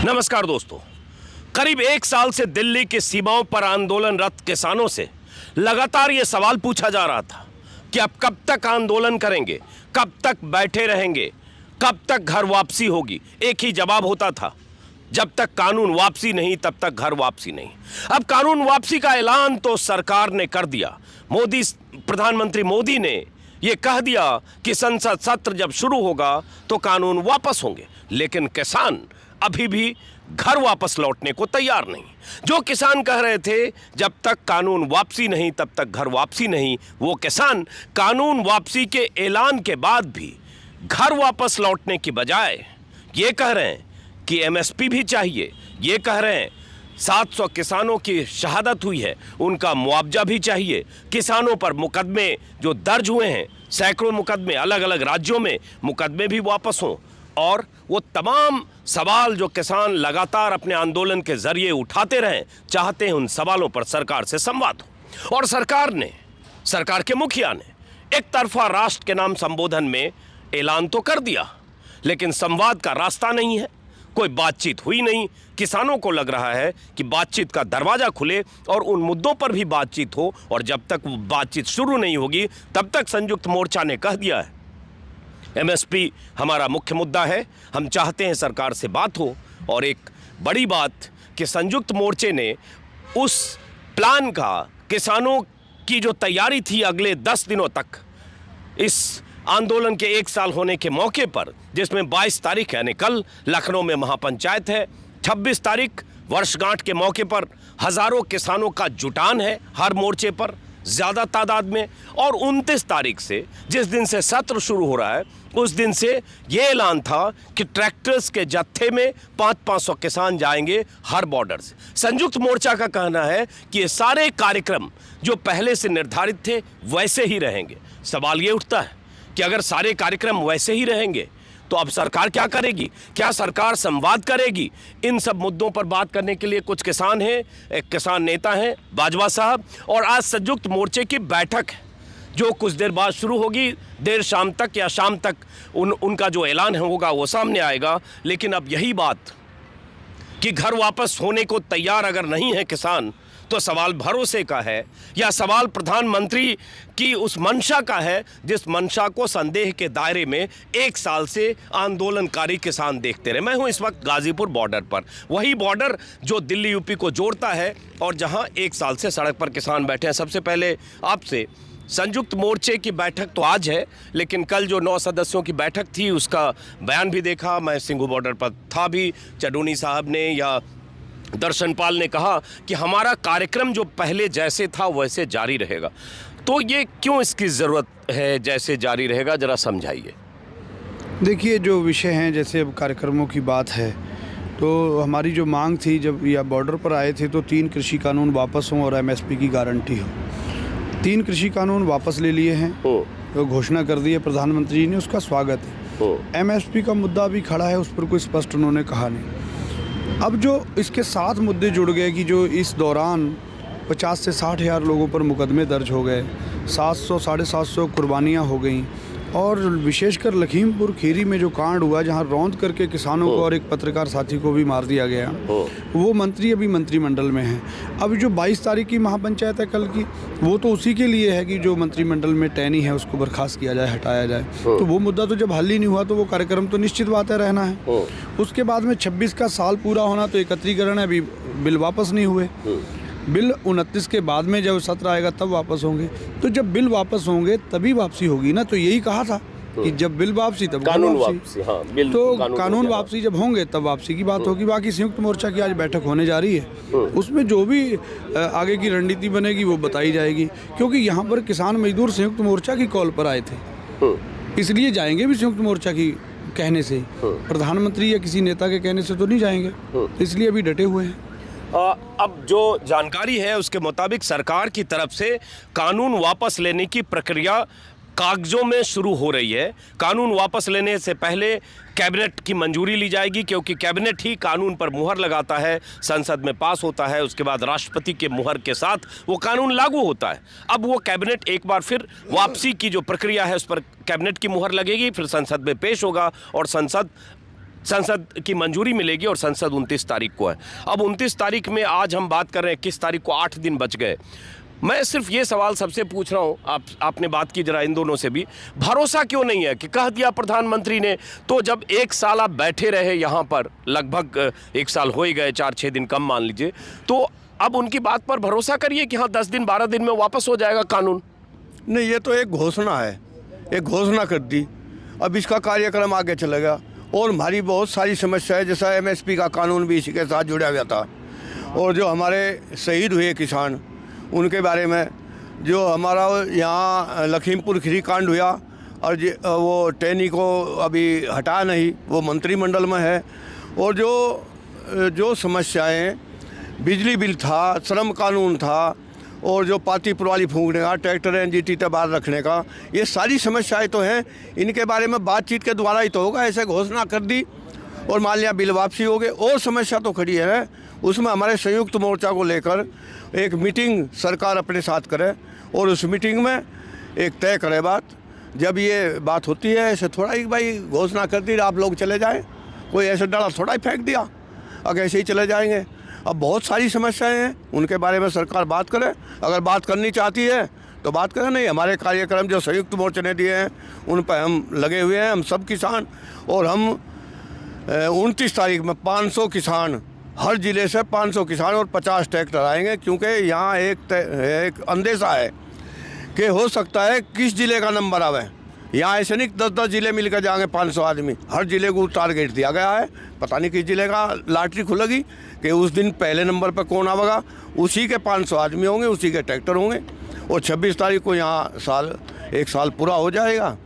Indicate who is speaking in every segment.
Speaker 1: नमस्कार दोस्तों, करीब एक साल से दिल्ली की सीमाओं पर आंदोलनरत किसानों से लगातार ये सवाल पूछा जा रहा था कि अब कब तक आंदोलन करेंगे, कब तक बैठे रहेंगे, कब तक घर वापसी होगी। एक ही जवाब होता था, जब तक कानून वापसी नहीं तब तक घर वापसी नहीं। अब कानून वापसी का ऐलान तो सरकार ने कर दिया। प्रधानमंत्री मोदी ने ये कह दिया कि संसद सत्र जब शुरू होगा तो कानून वापस होंगे, लेकिन किसान अभी भी घर वापस लौटने को तैयार नहीं। जो किसान कह रहे थे जब तक कानून वापसी नहीं तब तक घर वापसी नहीं, वो किसान कानून वापसी के ऐलान के बाद भी घर वापस लौटने की बजाय ये कह रहे हैं कि एमएसपी भी चाहिए। ये कह रहे हैं 700 किसानों की शहादत हुई है, उनका मुआवजा भी चाहिए। किसानों पर मुकदमे जो दर्ज हुए हैं, सैकड़ों मुकदमे अलग अलग राज्यों में, मुकदमे भी वापस हों। और वो तमाम सवाल जो किसान लगातार अपने आंदोलन के जरिए उठाते रहें, चाहते हैं उन सवालों पर सरकार से संवाद हो। और सरकार के मुखिया ने एक तरफा राष्ट्र के नाम संबोधन में ऐलान तो कर दिया, लेकिन संवाद का रास्ता नहीं है, कोई बातचीत हुई नहीं। किसानों को लग रहा है कि बातचीत का दरवाजा खुले और उन मुद्दों पर भी बातचीत हो, और जब तक वो बातचीत शुरू नहीं होगी तब तक संयुक्त मोर्चा ने कह दिया है एमएसपी हमारा मुख्य मुद्दा है, हम चाहते हैं सरकार से बात हो। और एक बड़ी बात कि संयुक्त मोर्चे ने उस प्लान का, किसानों की जो तैयारी थी अगले 10 दिनों तक इस आंदोलन के 1 साल होने के मौके पर, जिसमें 22 तारीख यानी कल लखनऊ में महापंचायत है, 26 तारीख वर्षगांठ के मौके पर हजारों किसानों का जुटान है हर मोर्चे पर ज़्यादा तादाद में। और 29 तारीख से जिस दिन से सत्र शुरू हो रहा है उस दिन से ये ऐलान था कि ट्रैक्टर्स के जत्थे में 500 किसान जाएंगे हर बॉर्डर से। संयुक्त मोर्चा का कहना है कि ये सारे कार्यक्रम जो पहले से निर्धारित थे वैसे ही रहेंगे। सवाल ये उठता है कि अगर सारे कार्यक्रम वैसे ही रहेंगे तो अब सरकार क्या करेगी? क्या सरकार संवाद करेगी? इन सब मुद्दों पर बात करने के लिए कुछ किसान हैं, एक किसान नेता हैं बाजवा साहब, और आज संयुक्त मोर्चे की बैठक है जो कुछ देर बाद शुरू होगी। देर शाम तक या शाम तक उनका जो ऐलान होगा वो सामने आएगा। लेकिन अब यही बात कि घर वापस होने को तैयार अगर नहीं है किसान, तो सवाल भरोसे का है या सवाल प्रधानमंत्री की उस मंशा का है जिस मंशा को संदेह के दायरे में 1 साल से आंदोलनकारी किसान देखते रहे। मैं हूं इस वक्त गाजीपुर बॉर्डर पर, वही बॉर्डर जो दिल्ली यूपी को जोड़ता है और जहां 1 साल से सड़क पर किसान बैठे हैं। सबसे पहले आपसे, संयुक्त मोर्चे की बैठक तो आज है, लेकिन कल जो 9 सदस्यों की बैठक थी उसका बयान भी देखा, मैं सिंघू बॉर्डर पर था भी। चडूनी साहब ने या दर्शनपाल ने कहा कि हमारा कार्यक्रम जो पहले जैसे था वैसे जारी रहेगा। तो ये क्यों इसकी ज़रूरत है जैसे जारी रहेगा, ज़रा समझाइए।
Speaker 2: देखिए, जो विषय हैं, जैसे अब कार्यक्रमों की बात है, तो हमारी जो मांग थी जब या बॉर्डर पर आए थे तो 3 कृषि कानून वापस हों और एमएसपी की गारंटी हो। 3 कृषि कानून वापस ले लिए हैं, तो घोषणा कर दी है प्रधानमंत्री ने, उसका स्वागत है। एमएसपी का मुद्दा भी खड़ा है, उस पर कोई स्पष्ट उन्होंने कहा नहीं। अब जो इसके साथ मुद्दे जुड़ गए कि जो इस दौरान 50 से 60 हज़ार लोगों पर मुकदमे दर्ज हो गए, 700 साढ़े 700 कुर्बानियाँ हो गई, और विशेषकर लखीमपुर खीरी में जो कांड हुआ जहां रौंद करके किसानों को और एक पत्रकार साथी को भी मार दिया गया, वो मंत्री अभी मंत्रिमंडल में हैं। अब जो 22 तारीख की महापंचायत है कल की, वो तो उसी के लिए है कि जो मंत्रिमंडल में टैनी है उसको बर्खास्त किया जाए, हटाया जाए। तो वो मुद्दा तो जब हल ही नहीं हुआ तो वो कार्यक्रम तो निश्चित बात है रहना है। उसके बाद में 26 का साल पूरा होना, तो एकत्रीकरण है, अभी बिल वापस नहीं हुए। बिल 29 के बाद में जब सत्र आएगा तब वापस होंगे। तो जब बिल वापस होंगे तभी वापसी होगी ना। तो यही कहा था कि जब बिल वापसी तब कानून वापसी।
Speaker 1: हाँ, बिल
Speaker 2: तो कानून वापसी जब होंगे तब वापसी की बात होगी। बाकी संयुक्त मोर्चा की आज बैठक होने जा रही है, उसमें जो भी आगे की रणनीति बनेगी वो बताई जाएगी। क्योंकि यहाँ पर किसान मजदूर संयुक्त मोर्चा की कॉल पर आए थे, इसलिए जाएंगे भी संयुक्त मोर्चा की कहने से, प्रधानमंत्री या किसी नेता के कहने से तो नहीं जाएंगे, इसलिए अभी डटे हुए हैं।
Speaker 1: अब जो जानकारी है उसके मुताबिक सरकार की तरफ से कानून वापस लेने की प्रक्रिया कागजों में शुरू हो रही है। कानून वापस लेने से पहले कैबिनेट की मंजूरी ली जाएगी, क्योंकि कैबिनेट ही कानून पर मुहर लगाता है, संसद में पास होता है, उसके बाद राष्ट्रपति के मुहर के साथ वो कानून लागू होता है। अब वो कैबिनेट एक बार फिर वापसी की जो प्रक्रिया है उस पर कैबिनेट की मुहर लगेगी, फिर संसद में पेश होगा और संसद संसद की मंजूरी मिलेगी और संसद 29 तारीख को है। अब 29 तारीख में आज हम बात कर रहे हैं 21 तारीख को, 8 दिन बच गए। मैं सिर्फ ये सवाल सबसे पूछ रहा हूँ, आपने बात की जरा इन दोनों से भी, भरोसा क्यों नहीं है कि कह दिया प्रधानमंत्री ने, तो जब 1 साल आप बैठे रहे यहाँ पर, लगभग 1 साल हो ही गए, 4-6 दिन कम मान लीजिए, तो अब उनकी बात पर भरोसा करिए कि हाँ 10 दिन 12 दिन में वापस हो जाएगा कानून।
Speaker 3: नहीं, ये तो एक घोषणा है, एक घोषणा कर दी, अब इसका कार्यक्रम आगे चलेगा। और हमारी बहुत सारी समस्याएं, जैसा एमएसपी का कानून भी इसी के साथ जुड़ा हुआ था, और जो हमारे शहीद हुए किसान उनके बारे में, जो हमारा यहाँ लखीमपुर खीरी कांड हुआ और वो टैनी को अभी हटा नहीं, वो मंत्रिमंडल में है, और जो समस्याएं, बिजली बिल था, श्रम कानून था, और जो पाती पुरवाली फूंकने का, ट्रैक्टर एनजीटी तबार रखने का, ये सारी समस्याएं तो हैं। इनके बारे में बातचीत के द्वारा ही तो होगा। ऐसे घोषणा कर दी और मान लिया बिल वापसी हो गए। और समस्या तो खड़ी है, उसमें हमारे संयुक्त मोर्चा को लेकर एक मीटिंग सरकार अपने साथ करे और उस मीटिंग में एक तय करे बात। जब ये बात होती है, ऐसे थोड़ा ही भाई घोषणा कर दी आप लोग चले जाएँ, कोई ऐसे डरा थोड़ा ही फेंक दिया, अगर ऐसे ही चले जाएंगे। अब बहुत सारी समस्याएं हैं, उनके बारे में सरकार बात करे, अगर बात करनी चाहती है तो बात करें। नहीं, हमारे कार्यक्रम जो संयुक्त मोर्चे ने दिए हैं उन पर हम लगे हुए हैं, हम सब किसान, और हम 29 तारीख में 500 किसान, हर ज़िले से 500 किसान और 50 ट्रैक्टर आएंगे, क्योंकि यहाँ एक अंदेशा है कि हो सकता है किस ज़िले का नंबर आवे। यहाँ ऐसे नहीं 10-10 ज़िले मिलकर जाएंगे 500 आदमी, हर ज़िले को टारगेट दिया गया है। पता नहीं किस ज़िले का लॉटरी खुलेगी कि उस दिन पहले नंबर पर कौन आवेगा, उसी के 500 आदमी होंगे, उसी के ट्रैक्टर होंगे, और 26 तारीख को यहाँ 1 साल पूरा हो जाएगा।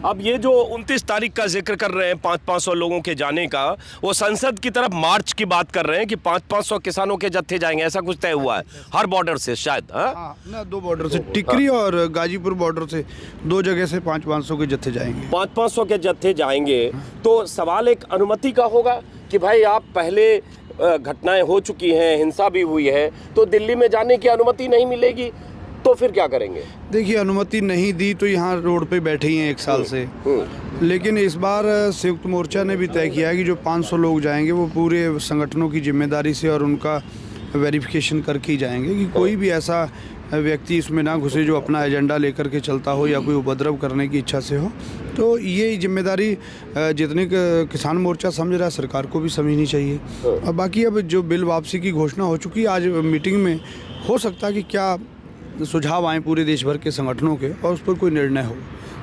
Speaker 1: अब ये जो 29 तारीख का जिक्र कर रहे हैं 500 लोगों के जाने का, वो संसद की तरफ मार्च की बात कर रहे हैं कि 500 किसानों के जत्थे जाएंगे, ऐसा कुछ तय हुआ है हर बॉर्डर से शायद। हाँ
Speaker 2: ना, 2 बॉर्डर से, टिकरी और गाजीपुर बॉर्डर से 2 जगह से 500 के जत्थे जाएंगे।
Speaker 1: 500 के जत्थे जाएंगे, तो सवाल एक अनुमति का होगा कि भाई आप पहले घटनाएं हो चुकी हैं, हिंसा भी हुई है, तो दिल्ली में जाने की अनुमति नहीं मिलेगी, तो फिर क्या करेंगे?
Speaker 2: देखिए, अनुमति नहीं दी तो यहाँ रोड पे बैठे ही हैं 1 साल से, लेकिन इस बार संयुक्त मोर्चा ने भी तय किया है कि जो 500 लोग जाएंगे वो पूरे संगठनों की जिम्मेदारी से और उनका वेरिफिकेशन करके ही जाएंगे कि कोई भी ऐसा व्यक्ति इसमें ना घुसे जो अपना एजेंडा लेकर के चलता हो या कोई उपद्रव करने की इच्छा से हो। तो ये जिम्मेदारी जितने किसान मोर्चा समझ रहा है, सरकार को भी समझनी चाहिए। और बाकी अब जो बिल वापसी की घोषणा हो चुकी है, आज मीटिंग में हो सकता है कि क्या सुझाव आए पूरे देश भर के संगठनों के और उस पर कोई निर्णय हो।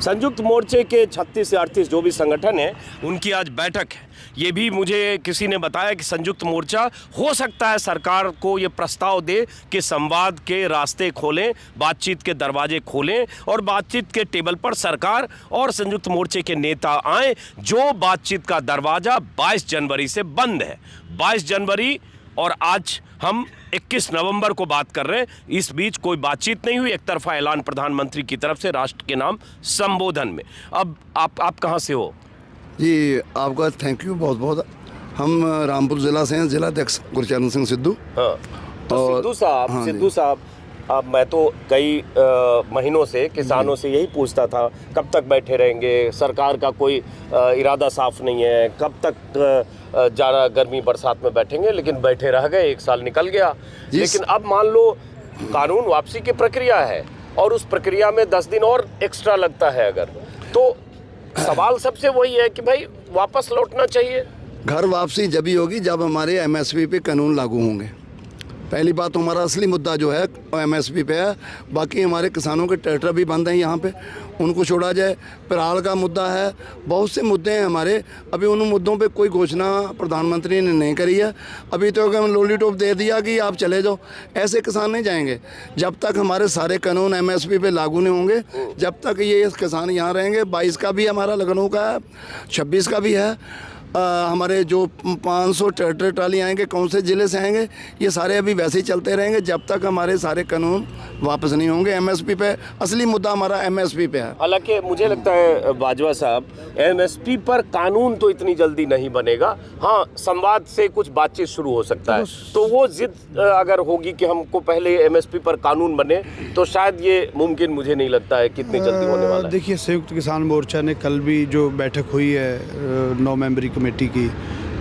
Speaker 1: संयुक्त मोर्चे के 36 से 38 जो भी संगठन है, उनकी आज बैठक है। ये भी मुझे किसी ने बताया कि संयुक्त मोर्चा हो सकता है सरकार को ये प्रस्ताव दे कि संवाद के रास्ते खोलें, बातचीत के दरवाजे खोलें और बातचीत के टेबल पर सरकार और संयुक्त मोर्चे के नेता आए। जो बातचीत का दरवाज़ा 22 जनवरी से बंद है, 22 जनवरी और आज हम 21 नवंबर को बात कर रहे हैं, इस बीच कोई बातचीत नहीं हुई। एक तरफा ऐलान प्रधानमंत्री की तरफ से राष्ट्र के नाम संबोधन में। अब आप कहां से हो?
Speaker 4: जी, आपका थैंक यू बहुत बहुत। हम रामपुर जिला से हैं, जिला अध्यक्ष गुरचरण सिंह सिद्धू।
Speaker 1: हाँ, तो सिद्धू साहब, अब मैं तो कई महीनों से किसानों से यही पूछता था, कब तक बैठे रहेंगे, सरकार का कोई इरादा साफ नहीं है, कब तक ज़्यादा गर्मी बरसात में बैठेंगे, लेकिन बैठे रह गए, 1 साल निकल गया। लेकिन अब मान लो कानून वापसी की प्रक्रिया है और उस प्रक्रिया में 10 दिन और एक्स्ट्रा लगता है अगर, तो सवाल सबसे वही है कि भाई वापस लौटना चाहिए।
Speaker 4: घर वापसी जब ही होगी जब हमारे एमएसपी पे कानून लागू होंगे। पहली बात, हमारा असली मुद्दा जो है वो एमएसपी पे है। बाकी हमारे किसानों के ट्रैक्टर भी बंद हैं यहाँ पे, उनको छोड़ा जाए। पिराल का मुद्दा है, बहुत से मुद्दे हैं हमारे। अभी उन मुद्दों पे कोई घोषणा प्रधानमंत्री ने नहीं करी है। अभी तो लॉलीपॉप दे दिया कि आप चले जाओ, ऐसे किसान नहीं जाएंगे। जब तक हमारे सारे कानून एमएसपी पे लागू नहीं होंगे, जब तक ये किसान यहाँ रहेंगे। 22 का भी हमारा लखनऊ का है, 26 का भी है। हमारे जो 500 ट्रैक्टर ट्राली आएंगे, कौन से ज़िले से आएंगे, ये सारे अभी वैसे ही चलते रहेंगे जब तक हमारे सारे कानून वापस नहीं होंगे। एमएसपी पे असली मुद्दा हमारा एमएसपी पे है।
Speaker 1: हालांकि मुझे लगता है बाजवा साहब, एमएसपी पर कानून तो इतनी जल्दी नहीं बनेगा। हाँ, संवाद से कुछ बातचीत शुरू हो सकता है, तो वो जिद अगर होगी कि हमको पहले एमएसपी पर कानून बने, तो शायद ये मुमकिन मुझे नहीं लगता है कितनी जल्दी होने वाला है।
Speaker 2: देखिए, संयुक्त किसान मोर्चा ने कल भी जो बैठक हुई है 9 मेंबरी कमेटी की,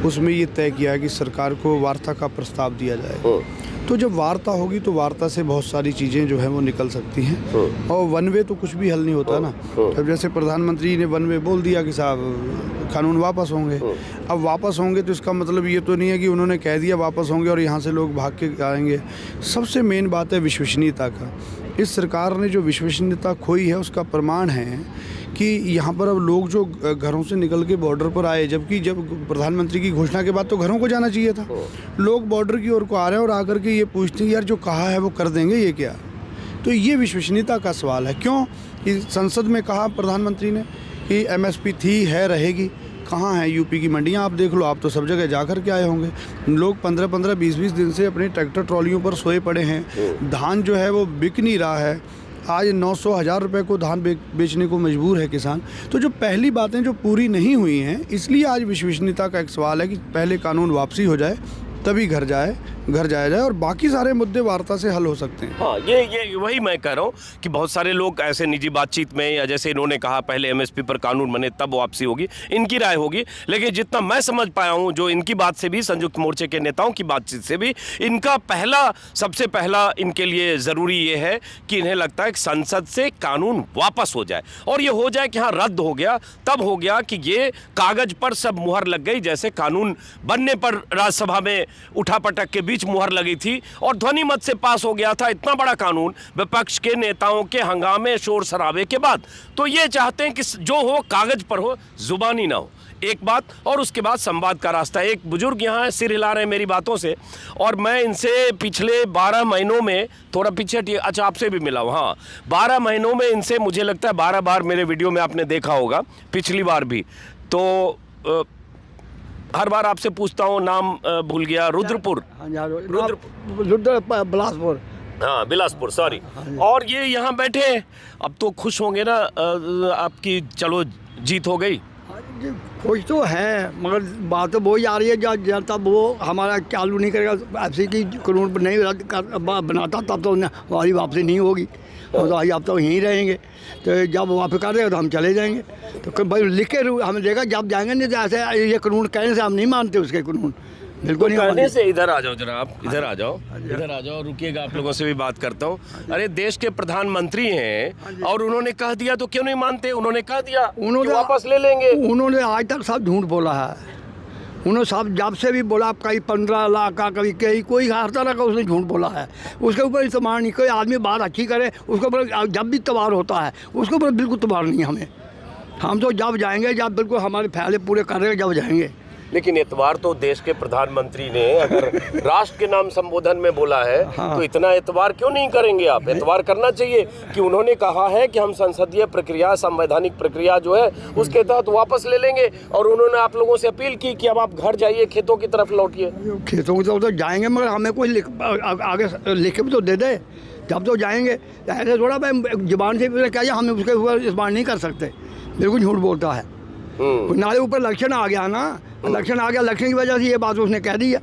Speaker 2: उसमें ये तय किया है कि सरकार को वार्ता का प्रस्ताव दिया जाएगा। तो जब वार्ता होगी तो वार्ता से बहुत सारी चीज़ें जो है वो निकल सकती हैं, और वन वे तो कुछ भी हल नहीं होता ना। अब जैसे प्रधानमंत्री ने वन वे बोल दिया कि साहब कानून वापस होंगे, अब वापस होंगे तो इसका मतलब ये तो नहीं है कि उन्होंने कह दिया वापस होंगे और यहाँ से लोग भाग के आएंगे। सबसे मेन बात है विश्वसनीयता का। इस सरकार ने जो विश्वसनीयता खोई है उसका प्रमाण है कि यहाँ पर अब लोग जो घरों से निकल के बॉर्डर पर आए, जबकि जब प्रधानमंत्री की घोषणा के बाद तो घरों को जाना चाहिए था, लोग बॉर्डर की ओर को आ रहे हैं और आकर के ये पूछते हैं यार जो कहा है वो कर देंगे, ये क्या। तो ये विश्वसनीयता का सवाल है। क्यों कि संसद में कहा प्रधानमंत्री ने कि एमएसपी थी, है, रहेगी। कहाँ है यूपी की मंडियाँ? आप देख लो, आप तो सब जगह जा कर के आए होंगे। लोग 15-15, 20-20 दिन से अपने ट्रैक्टर ट्रॉलियों पर सोए पड़े हैं। धान जो है वो बिक नहीं रहा है। आज 900,000 रुपये को धान बेचने को मजबूर है किसान। तो जो पहली बातें जो पूरी नहीं हुई हैं, इसलिए आज विश्वसनीयता का एक सवाल है कि पहले कानून वापसी हो जाए तभी घर जाया जाए और बाकी सारे मुद्दे वार्ता से हल हो सकते हैं।
Speaker 1: हाँ, ये वही मैं कह रहा हूँ कि बहुत सारे लोग ऐसे निजी बातचीत में, या जैसे इन्होंने कहा पहले एमएसपी पर कानून बने तब वापसी होगी, इनकी राय होगी। लेकिन जितना मैं समझ पाया हूँ, जो इनकी बात से भी, संयुक्त मोर्चे के नेताओं की बातचीत से भी, इनका सबसे पहला इनके लिए ज़रूरी ये है कि इन्हें लगता है कि संसद से कानून वापस हो जाए, और ये हो जाए कि हाँ रद्द हो गया, तब हो गया कि ये कागज पर सब मुहर लग गई। जैसे कानून बनने पर राज्यसभा में उठापटक के बीच मुहर लगी थी और ध्वनि मत से पास हो गया था इतना बड़ा कानून, विपक्ष के नेताओं के हंगामे शोर शराबे के बाद। तो ये चाहते हैं कि जो हो कागज पर हो, जुबानी ना हो, एक बात। और उसके बाद संवाद का रास्ता। एक बुजुर्ग यहाँ सिर हिला रहे हैं मेरी बातों से, और मैं इनसे पिछले 12 महीनों में, थोड़ा पीछे, अच्छा आपसे भी मिला हूँ, हाँ 12 महीनों में इनसे मुझे लगता है 12 बार मेरे वीडियो में आपने देखा होगा, पिछली बार भी। तो हर बार आपसे पूछता हूँ, नाम भूल गया, रुद्रपुर,
Speaker 5: बिलासपुर,
Speaker 1: हाँ बिलासपुर, सॉरी। और ये यहाँ बैठे, अब तो खुश होंगे ना, आपकी चलो जीत हो गई।
Speaker 5: कुछ तो है, मगर बात तो वही आ रही है जब तक वो हमारा चालू नहीं करेगा, ऐसी की कानून नहीं बनाता तब तो हमारी वापसी नहीं होगी। तो अब तो यहीं रहेंगे, तो जब वापस कर देगा तो हम चले जाएंगे। तो भाई लिख के हमें देगा जब जाएंगे, नहीं तो ऐसे ये कानून कहने से हम नहीं मानते उसके कानून, बिल्कुल नहीं
Speaker 1: कहने से। इधर आ जाओ जरा, आप इधर आ जाओ, इधर आ जाओ, रुकिएगा, आप लोगों से भी बात करता हूँ। अरे देश के प्रधानमंत्री हैं और उन्होंने कह दिया तो क्यों नहीं मानते? उन्होंने कह दिया उन्होंने वापस ले लेंगे।
Speaker 5: उन्होंने आज तक सब झूठ बोला है। उन्होंने सब जब से भी बोला, कहीं 15 लाख का, कभी कहीं कोई हर तरह का उसने झूठ बोला है। उसके ऊपर इस्तेमाल नहीं, कोई आदमी बात अच्छी करे उसके ऊपर जब भी तबार होता है उसके ऊपर बिल्कुल तबार नहीं हमें। हम तो जब जाएंगे, जब बिल्कुल हमारे फैसले पूरे कर रहे जब जाएंगे।
Speaker 1: लेकिन एतवार तो देश के प्रधानमंत्री ने अगर राष्ट्र के नाम संबोधन में बोला है, हाँ। तो इतना एतवार क्यों नहीं करेंगे आप? एतवार करना चाहिए कि उन्होंने कहा है कि हम संसदीय प्रक्रिया, संवैधानिक प्रक्रिया जो है उसके तहत वापस ले लेंगे, और उन्होंने आप लोगों से अपील की कि अब आप घर जाइए, खेतों की तरफ लौटिए।
Speaker 5: खेतों की तरफ तो जाएंगे, मगर हमें कोई आगे लिख भी तो दे दे, जब तो जाएंगे। ऐसे थोड़ा भाई जुबान से क्या, हम उसके ऊपर इस बार नहीं कर सकते, बिल्कुल झूठ बोलता है। नाले ऊपर इलेक्शन आ गया ना, इलेक्शन आ गया, इलेक्शन की वजह से ये बात उसने कह दी है।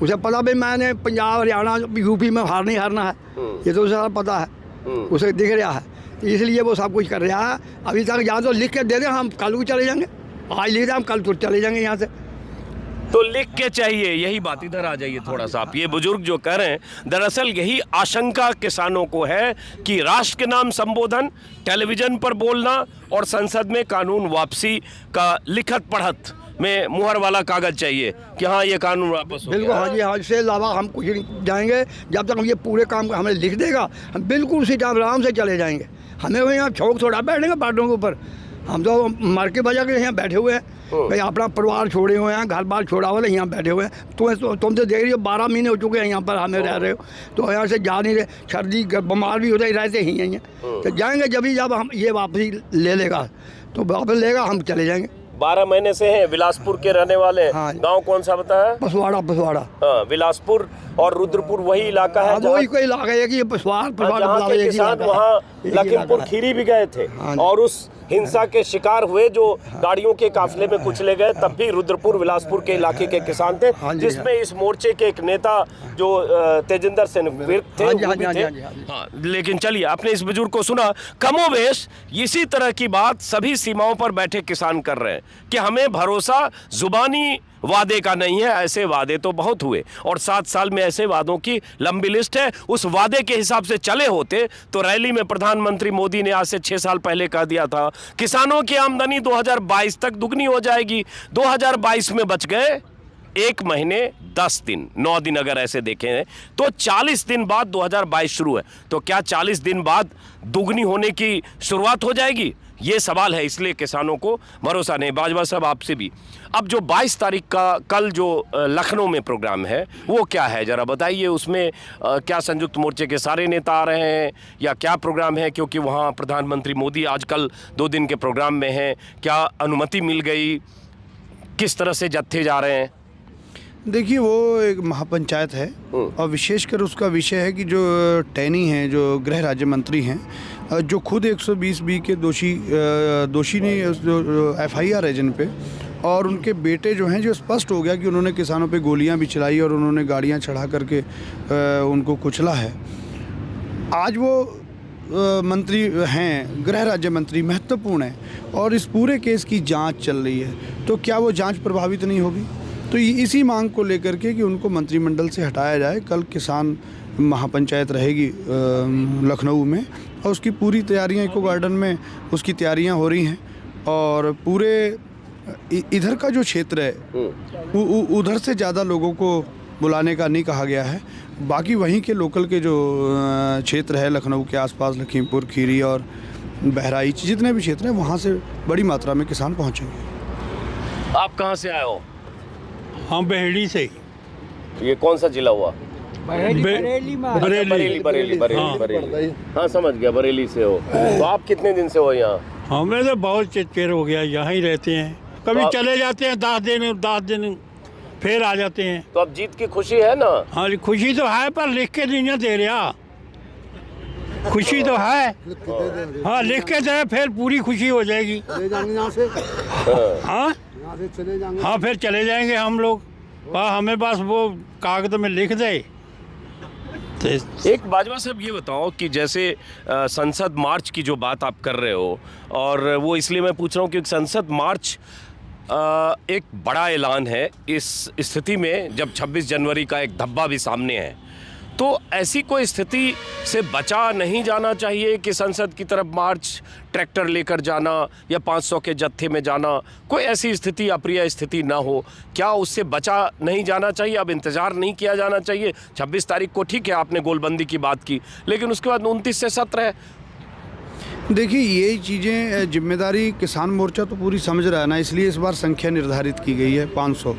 Speaker 5: उसे पता भाई मैंने पंजाब, हरियाणा, यूपी में हारना ही हारना है, ये तो उसे पता है, उसे दिख रहा है, इसलिए वो सब कुछ कर रहा है। अभी तक यहाँ तो लिख के दे दें, हम कल को चले जाएंगे, आज लिख दें हम कल तो चले जाएंगे यहाँ से।
Speaker 1: तो लिख के चाहिए, यही बात। इधर आ जाइए थोड़ा सा आप। ये बुजुर्ग जो कह रहे हैं, दरअसल यही आशंका किसानों को है कि राष्ट्र के नाम संबोधन, टेलीविजन पर बोलना और संसद में कानून वापसी का लिखत पढ़त में मुहर वाला कागज चाहिए कि हाँ ये कानून वापस हो
Speaker 5: बिल्कुल। हाँ जी, हाँ, इससे अलावा हम कुछ नहीं जाएंगे। जब तक हम ये पूरे काम हमें लिख देगा, हम बिल्कुल उसी टाइम आराम से चले जाएंगे। हमें यहाँ शौक थोड़ा बैठेंगे बाटों के ऊपर, हम तो मर के बजा के यहाँ बैठे हुए हैं भाई, अपना परिवार छोड़े हुए हैं, घर बार छोड़ा हुआ है, यहाँ बैठे हुए हैं। तुम तो देख रही हो 12 महीने हो चुके हैं यहाँ पर हमें रह रहे हो, तो यहाँ से जा नहीं रहे, सर्दी बीमार भी होते ही रहते ही हैं। तो जाएंगे जब हम ये वापसी ले लेगा, तो वापस लेगा, हम चले जाएंगे।
Speaker 1: 12 महीने से हैं, बिलासपुर के रहने वाले हैं। हाँ। गांव कौन सा बताया?
Speaker 5: पसवाड़ा।
Speaker 1: हाँ, बिलासपुर और रुद्रपुर वही इलाका है।
Speaker 5: वही कोई इलाका है कि पसवाड़ा
Speaker 1: किसान वहाँ लखीमपुर खीरी भी गए थे, और उस हिंसा के शिकार हुए, जो गाड़ियों के काफिले में कुचले गए, तब भी रुद्रपुर बिलासपुर के इलाके के किसान थे, जिसमें इस मोर्चे के एक नेता जो तेजिंदर सिंह विर्क थे, वो भी थे। हाँ, लेकिन चलिए आपने इस बुजुर्ग को सुना। कमोबेश इसी तरह की बात सभी सीमाओं पर बैठे किसान कर रहे हैं कि हमें भरोसा जुबानी वादे का नहीं है। ऐसे वादे तो बहुत हुए और 7 साल में ऐसे वादों की लंबी लिस्ट है। उस वादे के हिसाब से चले होते तो रैली में प्रधानमंत्री मोदी ने आज से 6 साल पहले कह दिया था किसानों की आमदनी 2022 तक दुगनी हो जाएगी। 2022 में बच गए 1 महीने 10 दिन, 9 दिन अगर ऐसे देखें तो 40 दिन बाद 2022 शुरू है। तो क्या 40 दिन बाद दुगनी होने की शुरुआत हो जाएगी? ये सवाल है, इसलिए किसानों को भरोसा नहीं। बाजवा साहब आपसे भी, अब जो 22 तारीख का कल जो लखनऊ में प्रोग्राम है वो क्या है, जरा बताइए। उसमें क्या संयुक्त मोर्चे के सारे नेता आ रहे हैं या क्या प्रोग्राम है? क्योंकि वहाँ प्रधानमंत्री मोदी आजकल 2 दिन के प्रोग्राम में हैं। क्या अनुमति मिल गई? किस तरह से जत्थे जा रहे हैं?
Speaker 2: देखिए, वो एक महापंचायत है और विशेषकर उसका विषय है कि जो टैनी हैं, जो गृह राज्य मंत्री हैं, जो खुद 120B के दोषी नहीं, जो FIR है जिन पे, और उनके बेटे जो हैं, जो स्पष्ट हो गया कि उन्होंने किसानों पे गोलियां भी चलाई और उन्होंने गाड़ियां चढ़ा करके उनको कुचला है। आज वो मंत्री हैं, गृह राज्य मंत्री, महत्वपूर्ण है और इस पूरे केस की जांच चल रही है। तो क्या वो जांच प्रभावित नहीं होगी? तो इसी मांग को लेकर के कि उनको मंत्रिमंडल से हटाया जाए। कल किसान महापंचायत रहेगी लखनऊ में और उसकी पूरी तैयारियां, इको गार्डन में उसकी तैयारियां हो रही हैं और पूरे इधर का जो क्षेत्र है उधर से ज़्यादा लोगों को बुलाने का नहीं कहा गया है। बाकी वहीं के लोकल के जो क्षेत्र है लखनऊ के आसपास, लखीमपुर खीरी और बहराइच, जितने भी क्षेत्र हैं वहाँ से बड़ी मात्रा में किसान पहुँचेंगे।
Speaker 1: आप कहाँ से आए हो?
Speaker 6: हम बहेड़ी से।
Speaker 1: ये कौन सा जिला हुआ?
Speaker 6: बरेली।
Speaker 1: बरेली। हाँ, समझ गया, बरेली से हो। तो आप कितने दिन से हो यहाँ?
Speaker 6: हमें तो बहुत चिर हो गया, यहाँ ही रहते हैं। कभी चले जाते हैं 10 दिन फिर आ जाते हैं।
Speaker 1: तो अब जीत की खुशी है ना?
Speaker 6: हाँ, खुशी तो है पर लिख के नहीं दे रहा। खुशी तो है, हाँ, लिख के दे फिर पूरी खुशी हो जाएगी। हाँ हाँ, फिर चले जाएंगे हम लोग। हमें बस वो कागज में लिख दे।
Speaker 1: एक बाजवा साहब ये बताओ कि जैसे संसद मार्च की जो बात आप कर रहे हो, और वो इसलिए मैं पूछ रहा हूँ क्योंकि संसद मार्च एक बड़ा ऐलान है इस स्थिति में, जब 26 जनवरी का एक धब्बा भी सामने है। तो ऐसी कोई स्थिति से बचा नहीं जाना चाहिए कि संसद की तरफ मार्च, ट्रैक्टर लेकर जाना या 500 के जत्थे में जाना, कोई ऐसी स्थिति, अप्रिय स्थिति ना हो? क्या उससे बचा नहीं जाना चाहिए? अब इंतज़ार नहीं किया जाना चाहिए? 26 तारीख को ठीक है आपने गोलबंदी की बात की, लेकिन उसके बाद 29 से सत्र है।
Speaker 2: देखिए, ये चीज़ें जिम्मेदारी किसान मोर्चा तो पूरी समझ रहा है ना, इसलिए इस बार संख्या निर्धारित की गई है 500,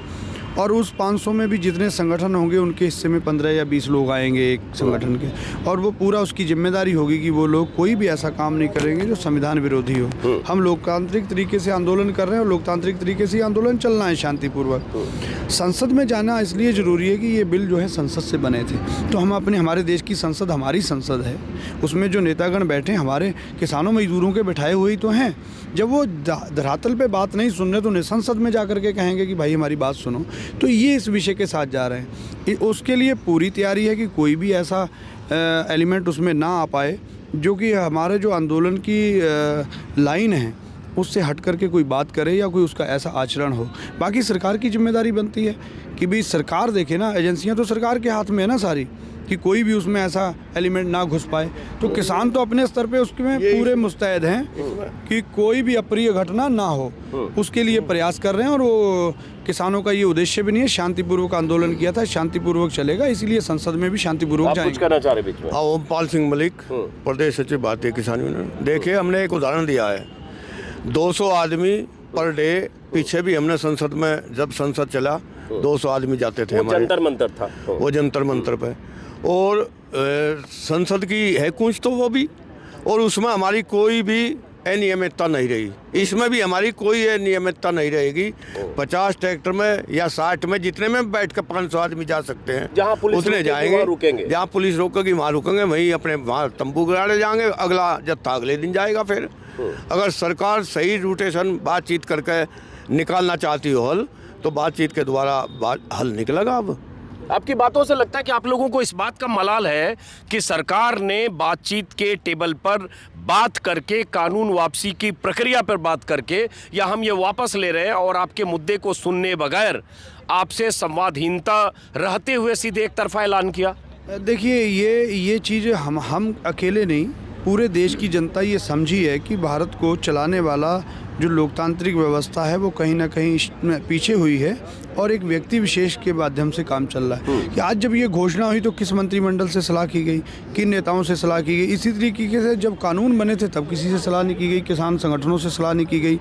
Speaker 2: और उस 500 में भी जितने संगठन होंगे उनके हिस्से में 15 या 20 लोग आएंगे एक संगठन के, और वो पूरा उसकी जिम्मेदारी होगी कि वो लोग कोई भी ऐसा काम नहीं करेंगे जो संविधान विरोधी हो। हम लोकतांत्रिक तरीके से आंदोलन कर रहे हैं और लोकतांत्रिक तरीके से आंदोलन चलना है शांतिपूर्वक। संसद में जाना इसलिए ज़रूरी है कि ये बिल जो है संसद से बने थे, तो हम हमारे देश की संसद हमारी संसद है, उसमें जो नेतागण बैठे हमारे किसानों मजदूरों के बैठाए हुए ही तो हैं। जब वो धरातल पे बात नहीं सुन रहे तो उन्हें संसद में जा करके कहेंगे कि भाई हमारी बात सुनो। तो ये इस विषय के साथ जा रहे हैं। उसके लिए पूरी तैयारी है कि कोई भी ऐसा एलिमेंट उसमें ना आ पाए जो कि हमारे जो आंदोलन की लाइन है उससे हट करके कोई बात करे या कोई उसका ऐसा आचरण हो। बाकी सरकार की जिम्मेदारी बनती है कि भाई सरकार देखे ना, एजेंसियां तो सरकार के हाथ में है ना सारी, कि कोई भी उसमें ऐसा एलिमेंट ना घुस पाए। तो किसान तो अपने स्तर पे उसमें पूरे मुस्तैद हैं कि कोई भी अप्रिय घटना ना हो, उसके लिए प्रयास कर रहे हैं। और वो किसानों का ये उद्देश्य भी नहीं है, शांतिपूर्वक आंदोलन किया था, शांतिपूर्वक चलेगा, इसलिए संसद में भी शांतिपूर्वक जाएंगे।
Speaker 1: कुछ कहना चाह रहे बीच में?
Speaker 3: ओमपाल सिंह मलिक, प्रदेश सचिव भारतीय किसान यूनियन। देखिए, हमने एक उदाहरण दिया है, 200 आदमी पर डे। पीछे भी हमने संसद में, जब संसद चला 200 आदमी जाते थे हमारे।
Speaker 1: जंतर मंतर था
Speaker 3: वो जंतर मंतर पे, और संसद की है कुछ तो वो भी, और उसमें हमारी कोई भी अनियमितता नहीं रही। इसमें भी हमारी कोई अनियमितता नहीं रहेगी। 50 ट्रैक्टर में या 60 में, जितने में बैठ कर 500 आदमी जा सकते हैं,
Speaker 1: जहाँ पुलिस
Speaker 3: उतने
Speaker 1: रोकेगी,
Speaker 3: जाएंगे।
Speaker 1: वहाँ रुकेंगे।
Speaker 3: जहाँ पुलिस रोकेगी वहाँ रुकेंगे, वहीं अपने वहाँ तंबू गाड़े जाएंगे। अगला जत्था अगले दिन जाएगा। फिर अगर सरकार सही रूटेशन बातचीत करके निकालना चाहती हो हल, तो बातचीत के द्वारा हल निकलेगा। अब
Speaker 1: आपकी बातों से लगता है कि आप लोगों को इस बात का मलाल है कि सरकार ने बातचीत के टेबल पर बात करके, कानून वापसी की प्रक्रिया पर बात करके, या हम ये वापस ले रहे हैं और आपके मुद्दे को सुनने बगैर आपसे संवादहीनता रहते हुए सीधे एक तरफा ऐलान किया।
Speaker 2: देखिए, ये चीज़ हम अकेले नहीं, पूरे देश की जनता ये समझी है कि भारत को चलाने वाला जो लोकतांत्रिक व्यवस्था है वो कहीं ना कहीं पीछे हुई है और एक व्यक्ति विशेष के माध्यम से काम चल रहा है। कि आज जब ये घोषणा हुई तो किस मंत्रिमंडल से सलाह की गई, किन नेताओं से सलाह की गई। इसी तरीके से जब कानून बने थे तब किसी से सलाह नहीं की गई, किसान संगठनों से सलाह नहीं की गई।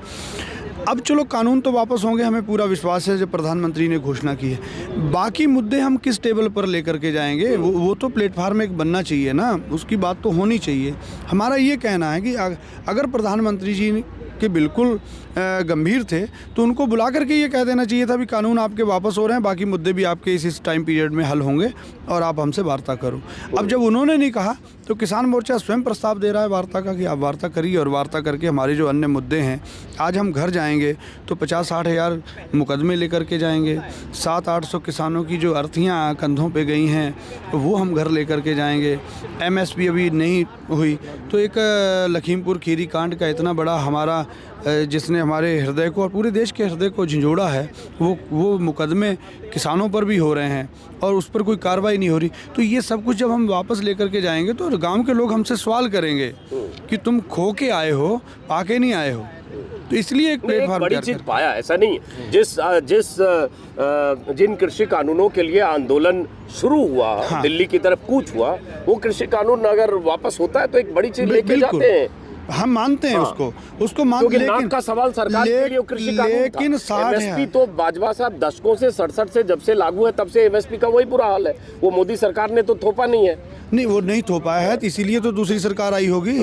Speaker 2: अब चलो कानून तो वापस होंगे, हमें पूरा विश्वास है जब प्रधानमंत्री ने घोषणा की है। बाकी मुद्दे हम किस टेबल पर लेकर के जाएंगे, वो तो प्लेटफार्म एक बनना चाहिए ना, उसकी बात तो होनी चाहिए। हमारा ये कहना है कि अगर प्रधानमंत्री जी के बिल्कुल गंभीर थे तो उनको बुला करके ये कह देना चाहिए था भी कानून आपके वापस हो रहे हैं, बाकी मुद्दे भी आपके इस टाइम पीरियड में हल होंगे और आप हमसे वार्ता करो। अब जब उन्होंने नहीं कहा तो किसान मोर्चा स्वयं प्रस्ताव दे रहा है वार्ता का कि आप वार्ता करिए, और वार्ता करके हमारे जो अन्य मुद्दे हैं, आज हम घर जाएंगे तो 50-60 हज़ार मुकदमे लेकर के जाएंगे। 700-800 किसानों की जो अर्थियाँ कंधों पे गई हैं वो हम घर लेकर के जाएंगे। MSP अभी नहीं हुई तो एक लखीमपुर खीरी कांड का इतना बड़ा हमारा जिसने हमारे हृदय को और पूरे देश के हृदय को झंझोड़ा है, वो मुकदमे किसानों पर भी हो रहे हैं और उस पर कोई कार्रवाई नहीं हो रही। तो ये सब कुछ जब हम वापस लेकर के जाएंगे तो गांव के लोग हमसे सवाल करेंगे कि तुम खो के आए हो, पाके नहीं आए हो। तो इसलिए एक प्लेटफॉर्म
Speaker 1: बड़ी चीज पाया, ऐसा नहीं जिन कृषि कानूनों के लिए आंदोलन शुरू हुआ,
Speaker 2: हाँ।
Speaker 1: दिल्ली की तरफ कूच हुआ, वो कृषि कानून अगर वापस होता है तो एक बड़ी चीज लेके जाते हैं।
Speaker 2: हम मानते हैं उसको मान,
Speaker 1: क्योंकि नाक का सवाल सरकार के लिए कृषि कानून था।
Speaker 2: लेकिन
Speaker 1: MSP तो बाजवा साहब दशकों से 67 से जब से लागू है तब से MSP का वही बुरा हाल है। वो मोदी सरकार ने तो थोपा नहीं है।
Speaker 2: नहीं, वो नहीं थोपाया है, इसीलिए तो दूसरी सरकार आई होगी।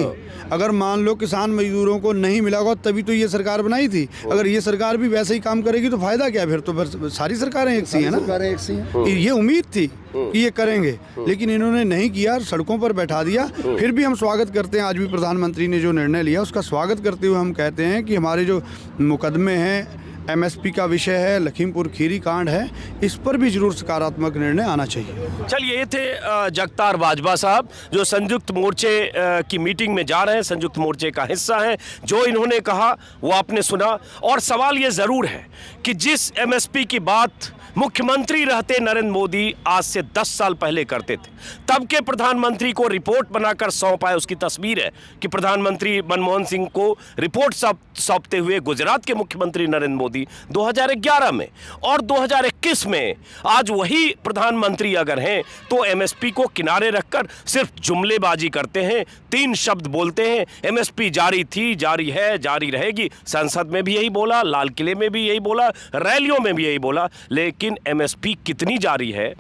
Speaker 2: अगर मान लो किसान मजदूरों को नहीं मिला होगा तभी तो ये सरकार बनाई थी। अगर ये सरकार भी वैसे ही काम करेगी तो फायदा क्या, फिर तो सारी सरकारें एक सी है ना। ये उम्मीद थी कि ये करेंगे, लेकिन इन्होंने नहीं किया, सड़कों पर बैठा दिया। फिर भी हम स्वागत करते हैं, आज भी प्रधानमंत्री ने जो निर्णय लिया उसका स्वागत करते हुए हम कहते हैं कि हमारे जो मुकदमे हैं, MSP का विषय है, लखीमपुर खीरी कांड है, इस पर भी जरूर सकारात्मक निर्णय आना चाहिए।
Speaker 1: चलिए, ये थे जगतार बाजवा साहब जो संयुक्त मोर्चे की मीटिंग में जा रहे हैं, संयुक्त मोर्चे का हिस्सा हैं। जो इन्होंने कहा वो आपने सुना, और सवाल ये ज़रूर है कि जिस MSP की बात मुख्यमंत्री रहते नरेंद्र मोदी आज से 10 साल पहले करते थे, तब के प्रधानमंत्री को रिपोर्ट बनाकर सौंपा है। उसकी तस्वीर है कि प्रधानमंत्री मनमोहन सिंह को रिपोर्ट सौंपते हुए गुजरात के मुख्यमंत्री नरेंद्र मोदी 2011 में, और 2021 में आज वही प्रधानमंत्री अगर हैं तो MSP को किनारे रखकर सिर्फ जुमलेबाजी करते हैं, 3 शब्द बोलते हैं, MSP जारी थी, जारी है, जारी रहेगी। संसद में भी यही बोला, लाल किले में भी यही बोला, रैलियों में भी यही बोला, लेकिन MSP कितनी जारी है,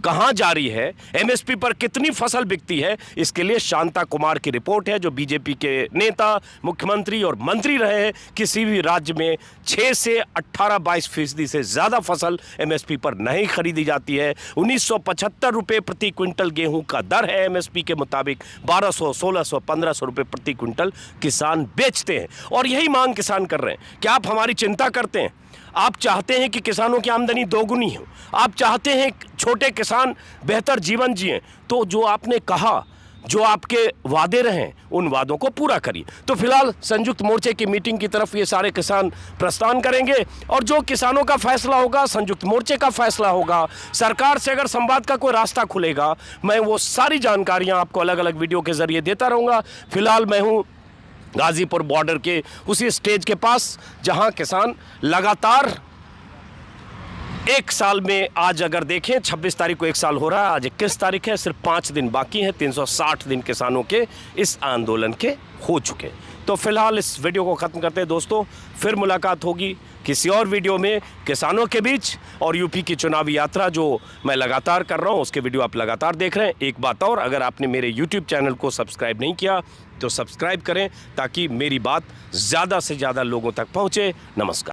Speaker 1: कहां जारी है, MSP पर कितनी फसल बिकती है, इसके लिए शांता कुमार की रिपोर्ट है, जो बीजेपी के नेता, मुख्यमंत्री और मंत्री रहे हैं। किसी भी राज्य में 6 से 18-22% से ज़्यादा फसल MSP पर नहीं खरीदी जाती है। 1975 रुपये प्रति क्विंटल गेहूं का दर है MSP के मुताबिक। 1200, 1600, 1500 रुपये प्रति क्विंटल किसान बेचते हैं, और यही मांग किसान कर रहे हैं। क्या आप हमारी चिंता करते हैं? आप चाहते हैं कि किसानों की आमदनी दोगुनी हो, आप चाहते हैं छोटे किसान बेहतर जीवन जिएं, तो जो आपने कहा, जो आपके वादे रहे, उन वादों को पूरा करिए। तो फिलहाल संयुक्त मोर्चे की मीटिंग की तरफ ये सारे किसान प्रस्थान करेंगे, और जो किसानों का फैसला होगा, संयुक्त मोर्चे का फैसला होगा, सरकार से अगर संवाद का कोई रास्ता खुलेगा, मैं वो सारी जानकारियां आपको अलग अलग वीडियो के जरिए देता रहूँगा। फिलहाल मैं हूँ गाजीपुर बॉर्डर के उसी स्टेज के पास जहां किसान लगातार एक साल में आज अगर देखें 26 तारीख को 1 साल हो रहा है, आज 21 तारीख है, सिर्फ 5 दिन बाकी हैं। 360 दिन किसानों के इस आंदोलन के हो चुके। तो फिलहाल इस वीडियो को ख़त्म करते हैं दोस्तों, फिर मुलाकात होगी किसी और वीडियो में किसानों के बीच और यूपी की चुनावी यात्रा जो मैं लगातार कर रहा हूं उसके वीडियो आप लगातार देख रहे हैं। एक बात और, अगर आपने मेरे यूट्यूब चैनल को सब्सक्राइब नहीं किया तो सब्सक्राइब करें ताकि मेरी बात ज़्यादा से ज़्यादा लोगों तक पहुंचे। नमस्कार।